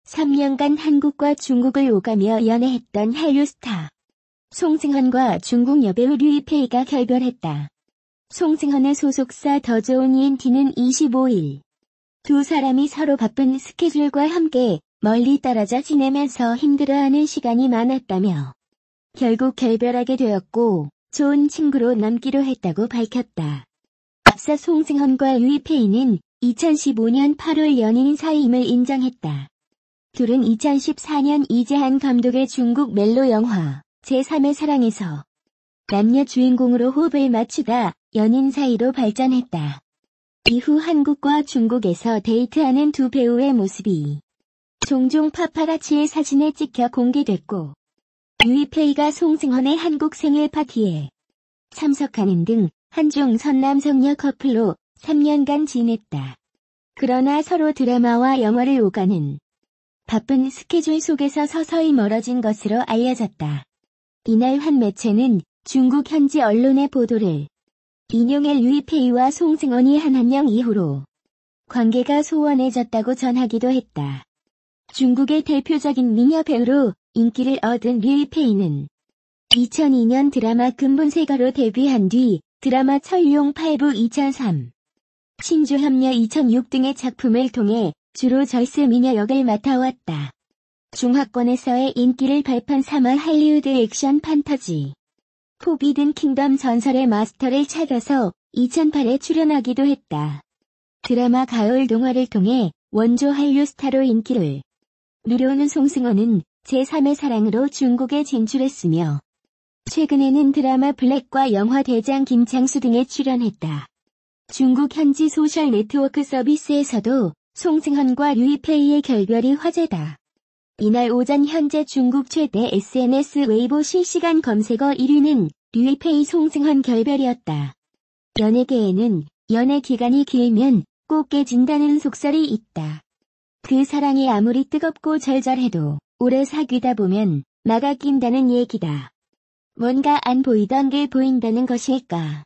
3년간 한국과 중국을 오가며 연애했던 한류 스타 송승헌과 중국 여배우 류이페이가 결별했다. 송승헌의 소속사 더 좋은 ENT는 25일 두 사람이 서로 바쁜 스케줄과 함께 멀리 떨어져 지내면서 힘들어하는 시간이 많았다며 결국 결별하게 되었고 좋은 친구로 남기로 했다고 밝혔다. 앞서 송승헌과 류이페이는 2015년 8월 연인 사이임을 인정했다. 둘은 2014년 이재한 감독의 중국 멜로 영화 제3의 사랑에서 남녀 주인공으로 호흡을 맞추다 연인 사이로 발전했다. 이후 한국과 중국에서 데이트하는 두 배우의 모습이 종종 파파라치의 사진에 찍혀 공개됐고 류이페이가 송승헌의 한국 생일 파티에 참석하는 등 한중 선남성녀 커플로 3년간 지냈다. 그러나 서로 드라마와 영화를 오가는 바쁜 스케줄 속에서 서서히 멀어진 것으로 알려졌다. 이날 한 매체는 중국 현지 언론의 보도를 인용해 류이페이와 송승헌이 한 명 이후로 관계가 소원해졌다고 전하기도 했다. 중국의 대표적인 미녀 배우로 인기를 얻은 류이페이는 2002년 드라마 근본세거로 데뷔한 뒤 드라마 철룡 8부 2003, 신주협녀 2006 등의 작품을 통해 주로 절세 미녀 역을 맡아왔다. 중화권에서의 인기를 발판 삼아 할리우드 액션 판타지 포비든 킹덤 전설의 마스터를 찾아서 2008에 출연하기도 했다. 드라마 가을 동화를 통해 원조 한류 스타로 인기를 누려오는 송승헌은 제3의 사랑으로 중국에 진출했으며 최근에는 드라마 블랙과 영화 대장 김창수 등에 출연했다. 중국 현지 소셜 네트워크 서비스에서도 송승헌과 류이페이의 결별이 화제다. 이날 오전 현재 중국 최대 SNS 웨이보 실시간 검색어 1위는 류이페이 송승헌 결별이었다. 연예계에는 연애 기간이 길면 꼭 깨진다는 속설이 있다. 그 사랑이 아무리 뜨겁고 절절해도 오래 사귀다 보면 막아 낀다는 얘기다. 뭔가 안 보이던 게 보인다는 것일까.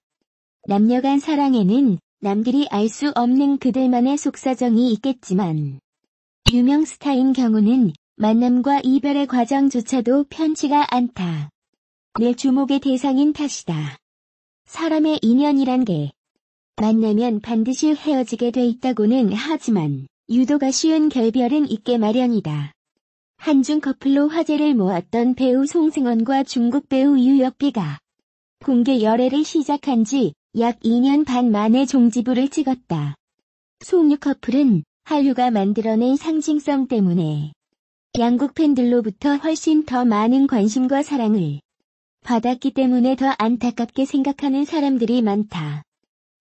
남녀간 사랑에는 남들이 알 수 없는 그들만의 속사정이 있겠지만 유명 스타인 경우는 만남과 이별의 과정조차도 편치가 않다. 늘 주목의 대상인 탓이다. 사람의 인연이란 게 만나면 반드시 헤어지게 돼 있다고는 하지만 유도가 쉬운 결별은 있게 마련이다. 한중 커플로 화제를 모았던 배우 송승헌과 중국 배우 유혁비가 공개 열애를 시작한 지 약 2년 반 만에 종지부를 찍었다. 송유 커플은 한류가 만들어낸 상징성 때문에 양국 팬들로부터 훨씬 더 많은 관심과 사랑을 받았기 때문에 더 안타깝게 생각하는 사람들이 많다.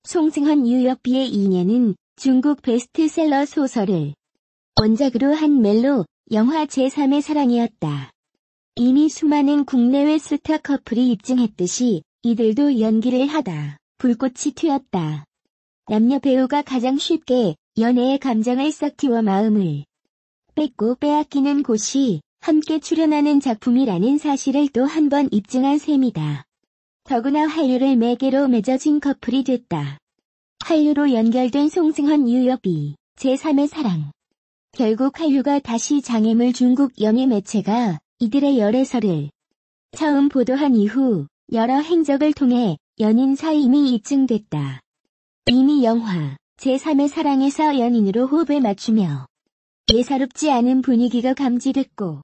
송승헌 유혁비의 인연은 중국 베스트셀러 소설을 원작으로 한 멜로 영화 제3의 사랑이었다. 이미 수많은 국내외 스타 커플이 입증했듯이 이들도 연기를 하다 불꽃이 튀었다. 남녀 배우가 가장 쉽게 연애의 감정을 싹 틔워 마음을 뺏고 빼앗기는 곳이 함께 출연하는 작품이라는 사실을 또 한 번 입증한 셈이다. 더구나 한류를 매개로 맺어진 커플이 됐다. 한류로 연결된 송승헌 유혁비 제3의 사랑. 결국 한류가 다시 장애물 중국 연예 매체가 이들의 열애설을 처음 보도한 이후 여러 행적을 통해 연인 사임이 입증됐다. 이미 영화 제3의 사랑에서 연인으로 호흡을 맞추며 예사롭지 않은 분위기가 감지됐고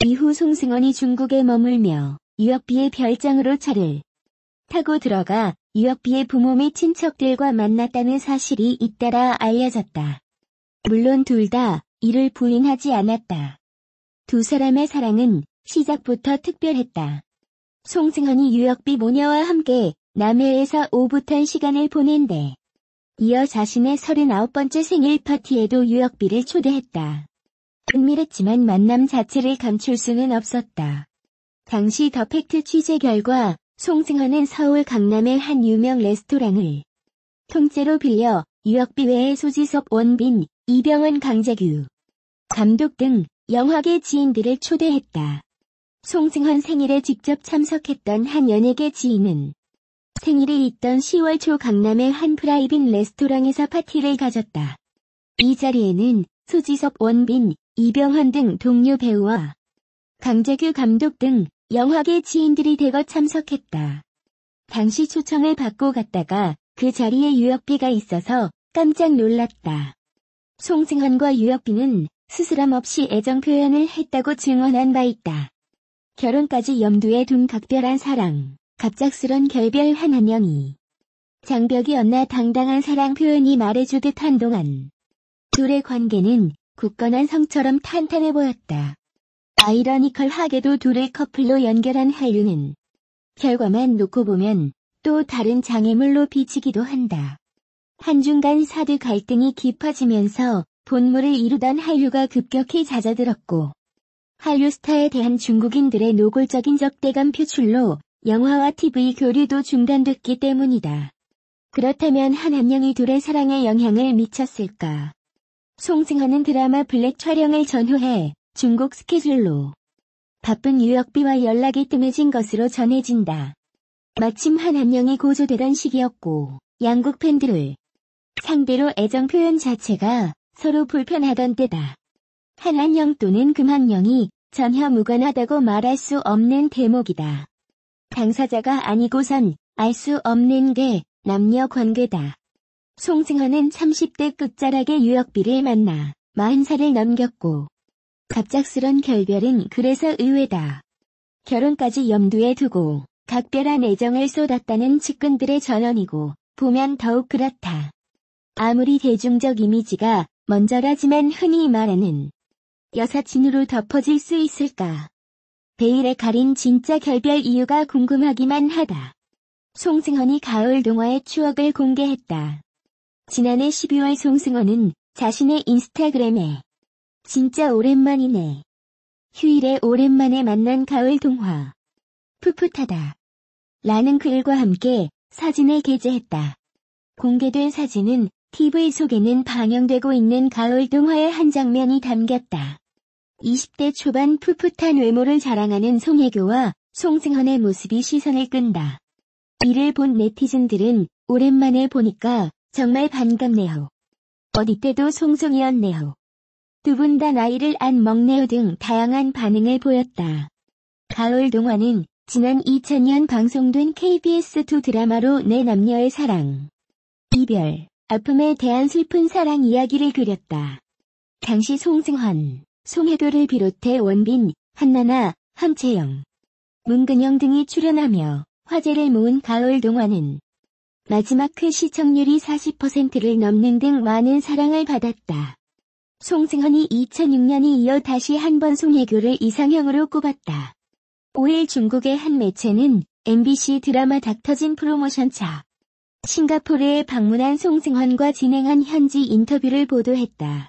이후 송승헌이 중국에 머물며 유혁비의 별장으로 차를 타고 들어가 유혁비의 부모 및 친척들과 만났다는 사실이 잇따라 알려졌다. 물론 둘 다 이를 부인하지 않았다. 두 사람의 사랑은 시작부터 특별했다. 송승헌이 유혁비 모녀와 함께 남해에서 오붓한 시간을 보낸데 이어 자신의 39번째 생일 파티에도 유혁비를 초대했다. 은밀했지만 만남 자체를 감출 수는 없었다. 당시 더 팩트 취재 결과 송승헌은 서울 강남의 한 유명 레스토랑을 통째로 빌려 유혁비 외에 소지섭, 원빈, 이병헌, 강재규 감독 등 영화계 지인들을 초대했다. 송승헌 생일에 직접 참석했던 한 연예계 지인은 생일이 있던 10월 초 강남의 한 프라이빗 레스토랑에서 파티를 가졌다. 이 자리에는 소지섭, 원빈, 이병헌 등 동료 배우와 강재규 감독 등 영화계 지인들이 대거 참석했다. 당시 초청을 받고 갔다가 그 자리에 유혁비가 있어서 깜짝 놀랐다. 송승헌과 유혁비는 스스럼 없이 애정 표현을 했다고 증언한 바 있다. 결혼까지 염두에 둔 각별한 사랑, 갑작스런 결별 한한영이. 장벽이었나 당당한 사랑 표현이 말해주듯 한동안 둘의 관계는 굳건한 성처럼 탄탄해 보였다. 아이러니컬하게도 둘을 커플로 연결한 한류는 결과만 놓고 보면 또 다른 장애물로 비치기도 한다. 한중간 사드 갈등이 깊어지면서 본물을 이루던 한류가 급격히 잦아들었고 한류 스타에 대한 중국인들의 노골적인 적대감 표출로 영화와 TV 교류도 중단됐기 때문이다. 그렇다면 한한영이 둘의 사랑에 영향을 미쳤을까? 송승헌은 드라마 블랙 촬영을 전후해 중국 스케줄로 바쁜 유혁비와 연락이 뜸해진 것으로 전해진다. 마침 한한영이 고조되던 시기였고 양국 팬들을 상대로 애정 표현 자체가 서로 불편하던 때다. 한한영 또는 금한영이 전혀 무관하다고 말할 수 없는 대목이다. 당사자가 아니고선 알 수 없는 게 남녀 관계다. 송승헌은 30대 끝자락의 유혁비를 만나 40살을 넘겼고 갑작스런 결별은 그래서 의외다. 결혼까지 염두에 두고 각별한 애정을 쏟았다는 측근들의 전언이고 보면 더욱 그렇다. 아무리 대중적 이미지가 먼저라지만 흔히 말하는 여사친으로 덮어질 수 있을까? 베일에 가린 진짜 결별 이유가 궁금하기만 하다. 송승헌이 가을 동화의 추억을 공개했다. 지난해 12월 송승헌은 자신의 인스타그램에 진짜 오랜만이네. 휴일에 오랜만에 만난 가을 동화. 풋풋하다. 라는 글과 함께 사진을 게재했다. 공개된 사진은 TV 속에는 방영되고 있는 가을 동화의 한 장면이 담겼다. 20대 초반 풋풋한 외모를 자랑하는 송혜교와 송승헌의 모습이 시선을 끈다. 이를 본 네티즌들은 오랜만에 보니까 정말 반갑네요. 어디 때도 송송이었네요. 두 분 다 나이를 안 먹네요 등 다양한 반응을 보였다. 가을 동화는 지난 2000년 방송된 KBS2 드라마로 네 남녀의 사랑, 이별, 아픔에 대한 슬픈 사랑 이야기를 그렸다. 당시 송승헌, 송혜교를 비롯해 원빈, 한나나, 함채영, 문근영 등이 출연하며 화제를 모은 가을 동화는 마지막 회 시청률이 40%를 넘는 등 많은 사랑을 받았다. 송승헌이 2006년에 이어 다시 한번 송혜교를 이상형으로 꼽았다. 5일 중국의 한 매체는 MBC 드라마 닥터진 프로모션차 싱가포르에 방문한 송승헌과 진행한 현지 인터뷰를 보도했다.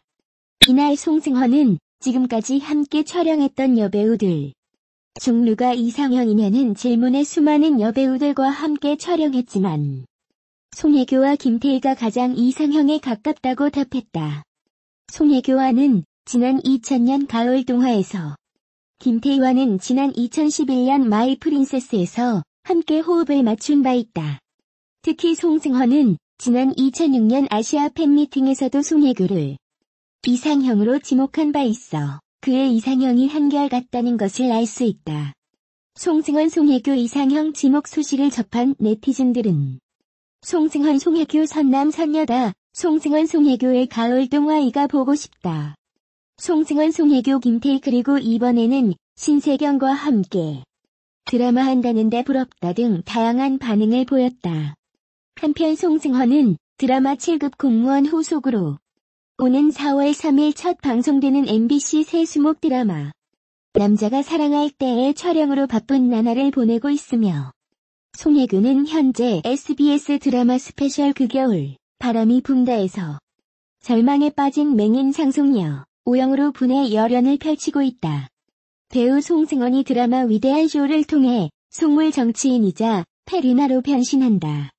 이날 송승헌은 지금까지 함께 촬영했던 여배우들 중 누가 이상형이냐는 질문에 수많은 여배우들과 함께 촬영했지만 송혜교와 김태희가 가장 이상형에 가깝다고 답했다. 송혜교와는 지난 2000년 가을 동화에서, 김태희와는 지난 2011년 마이 프린세스에서 함께 호흡을 맞춘 바 있다. 특히 송승헌은 지난 2006년 아시아 팬미팅에서도 송혜교를 이상형으로 지목한 바 있어 그의 이상형이 한결같다는 것을 알 수 있다. 송승헌 송혜교 이상형 지목 소식을 접한 네티즌들은 송승헌 송혜교 선남 선녀다. 송승헌 송혜교의 가을 동화이가 보고 싶다. 송승헌 송혜교 김태희 그리고 이번에는 신세경과 함께 드라마 한다는데 부럽다 등 다양한 반응을 보였다. 한편 송승헌은 드라마 7급 공무원 후속으로 오는 4월 3일 첫 방송되는 MBC 새 수목 드라마 남자가 사랑할 때의 촬영으로 바쁜 나날을 보내고 있으며 송혜교는 현재 SBS 드라마 스페셜 그 겨울 바람이 분다에서 절망에 빠진 맹인 상속녀 오영으로 분의 열연을 펼치고 있다. 배우 송승헌이 드라마 위대한 쇼를 통해 속물 정치인이자 페르나로 변신한다.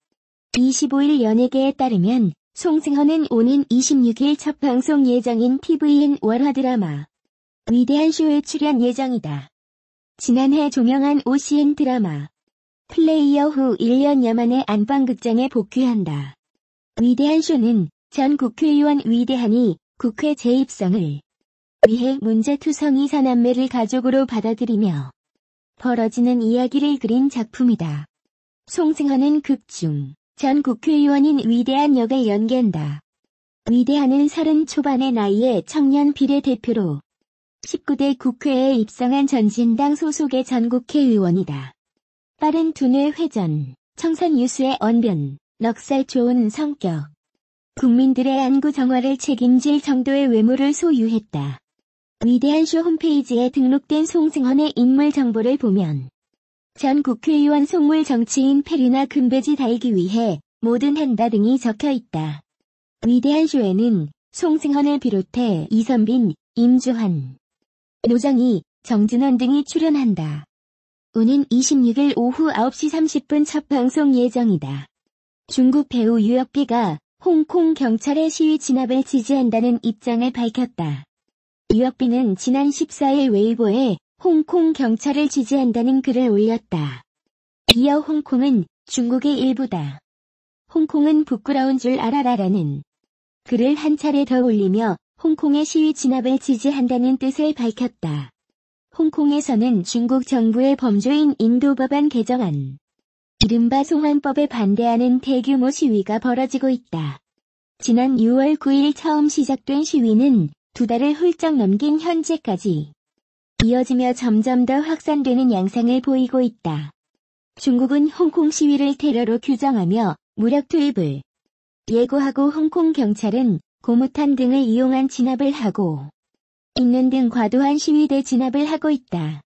25일 연예계에 따르면 송승헌은 오는 26일 첫 방송 예정인 TVN 월화 드라마 위대한 쇼에 출연 예정이다. 지난해 종영한 OCN 드라마 플레이어 후 1년여 만에 안방극장에 복귀한다. 위대한 쇼는 전 국회의원 위대한이 국회 재입성을 위해 문제투성이 사남매를 가족으로 받아들이며 벌어지는 이야기를 그린 작품이다. 송승헌은 극 중 전 국회의원인 위대한 역을 연기한다. 위대한은 30 초반의 나이에 청년 비례대표로 19대 국회에 입성한 전진당 소속의 전 국회의원이다. 빠른 두뇌 회전, 청산 유수의 언변, 넉살 좋은 성격, 국민들의 안구 정화를 책임질 정도의 외모를 소유했다. 위대한 쇼 홈페이지에 등록된 송승헌의 인물 정보를 보면 전 국회의원 속물 정치인 페리나 금배지 달기 위해 뭐든 한다 등이 적혀 있다. 위대한 쇼에는 송승헌을 비롯해 이선빈, 임주환, 노정희, 정진원 등이 출연한다. 오는 26일 오후 9시 30분 첫 방송 예정이다. 중국 배우 유혁비가 홍콩 경찰의 시위 진압을 지지한다는 입장을 밝혔다. 유혁비는 지난 14일 웨이보에 홍콩 경찰을 지지한다는 글을 올렸다. 이어 홍콩은 중국의 일부다. 홍콩은 부끄러운 줄 알아라라는 글을 한 차례 더 올리며 홍콩의 시위 진압을 지지한다는 뜻을 밝혔다. 홍콩에서는 중국 정부의 범죄인 인도 법안 개정안, 이른바 송환법에 반대하는 대규모 시위가 벌어지고 있다. 지난 6월 9일 처음 시작된 시위는 2달을 훌쩍 넘긴 현재까지 이어지며 점점 더 확산되는 양상을 보이고 있다. 중국은 홍콩 시위를 테러로 규정하며 무력 투입을 예고하고 홍콩 경찰은 고무탄 등을 이용한 진압을 하고 있는 등 과도한 시위대 진압을 하고 있다.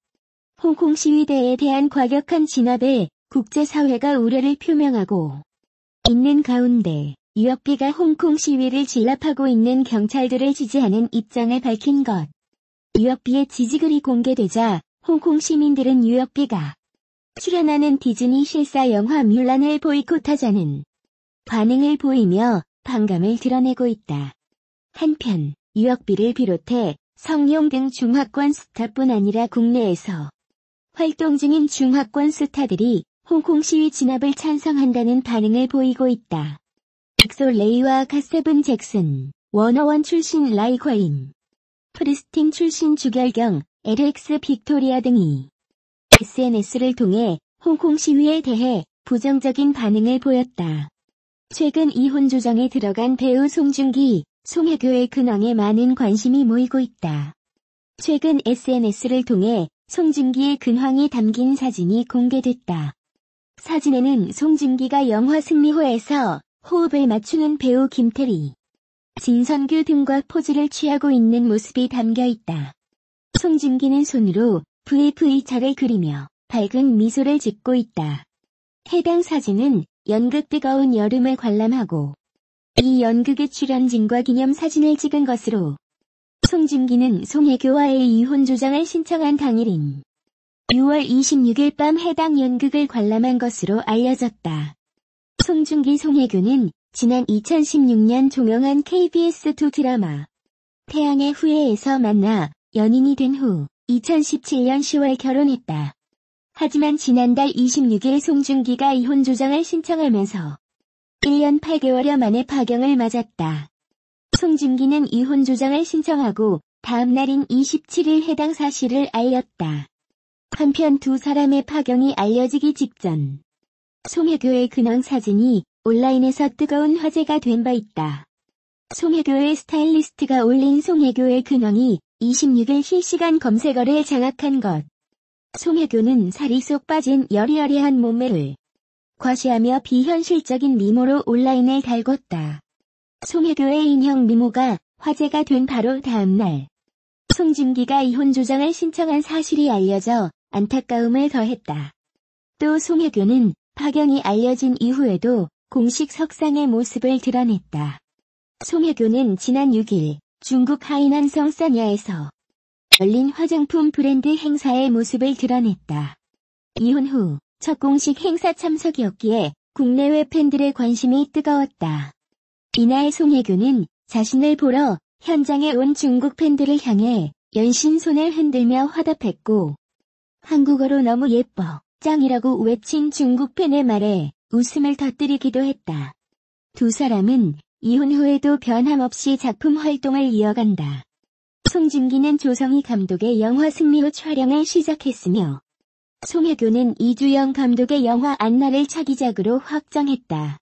홍콩 시위대에 대한 과격한 진압에 국제사회가 우려를 표명하고 있는 가운데 유혁비가 홍콩 시위를 진압하고 있는 경찰들을 지지하는 입장을 밝힌 것. 유혁비의 지지글이 공개되자 홍콩 시민들은 유혁비가 출연하는 디즈니 실사 영화 뮬란을 보이콧하자는 반응을 보이며 반감을 드러내고 있다. 한편 유혁비를 비롯해 성룡 등 중화권 스타뿐 아니라 국내에서 활동 중인 중화권 스타들이 홍콩 시위 진압을 찬성한다는 반응을 보이고 있다. 엑소 레이와 갓세븐 잭슨, 워너원 출신 라이과인, 프리스틴 출신 주결경, LX 빅토리아 등이 SNS를 통해 홍콩 시위에 대해 부정적인 반응을 보였다. 최근 이혼 조정에 들어간 배우 송중기, 송혜교의 근황에 많은 관심이 모이고 있다. 최근 SNS를 통해 송중기의 근황이 담긴 사진이 공개됐다. 사진에는 송중기가 영화 승리호에서 호흡을 맞추는 배우 김태리, 진선규 등과 포즈를 취하고 있는 모습이 담겨 있다. 송중기는 손으로 VV자를 그리며 밝은 미소를 짓고 있다. 해당 사진은 연극 뜨거운 여름을 관람하고 이 연극의 출연진과 기념사진을 찍은 것으로 송중기는 송혜교와의 이혼 조정을 신청한 당일인 6월 26일 밤 해당 연극을 관람한 것으로 알려졌다. 송중기 송혜교는 지난 2016년 종영한 KBS2 드라마 태양의 후예에서 만나 연인이 된 후 2017년 10월 결혼했다. 하지만 지난달 26일 송중기가 이혼 조정을 신청하면서 1년 8개월여 만에 파경을 맞았다. 송중기는 이혼 조정을 신청하고 다음 날인 27일 해당 사실을 알렸다. 한편 두 사람의 파경이 알려지기 직전 송혜교의 근황 사진이 온라인에서 뜨거운 화제가 된 바 있다. 송혜교의 스타일리스트가 올린 송혜교의 근황이 26일 실시간 검색어를 장악한 것. 송혜교는 살이 쏙 빠진 여리여리한 몸매를 과시하며 비현실적인 미모로 온라인을 달궜다. 송혜교의 인형 미모가 화제가 된 바로 다음 날 송중기가 이혼 조정을 신청한 사실이 알려져 안타까움을 더했다. 또 송혜교는 파경이 알려진 이후에도 공식 석상의 모습을 드러냈다. 송혜교는 지난 6일 중국 하이난 성사냐에서 열린 화장품 브랜드 행사의 모습을 드러냈다. 이혼 후 첫 공식 행사 참석이었기에 국내외 팬들의 관심이 뜨거웠다. 이날 송혜교는 자신을 보러 현장에 온 중국 팬들을 향해 연신 손을 흔들며 화답했고 한국어로 너무 예뻐, 짱이라고 외친 중국 팬의 말에 웃음을 터뜨리기도 했다. 두 사람은 이혼 후에도 변함없이 작품 활동을 이어간다. 송중기는 조성희 감독의 영화 승리 후 촬영을 시작했으며 송혜교는 이주영 감독의 영화 안나를 차기작으로 확정했다.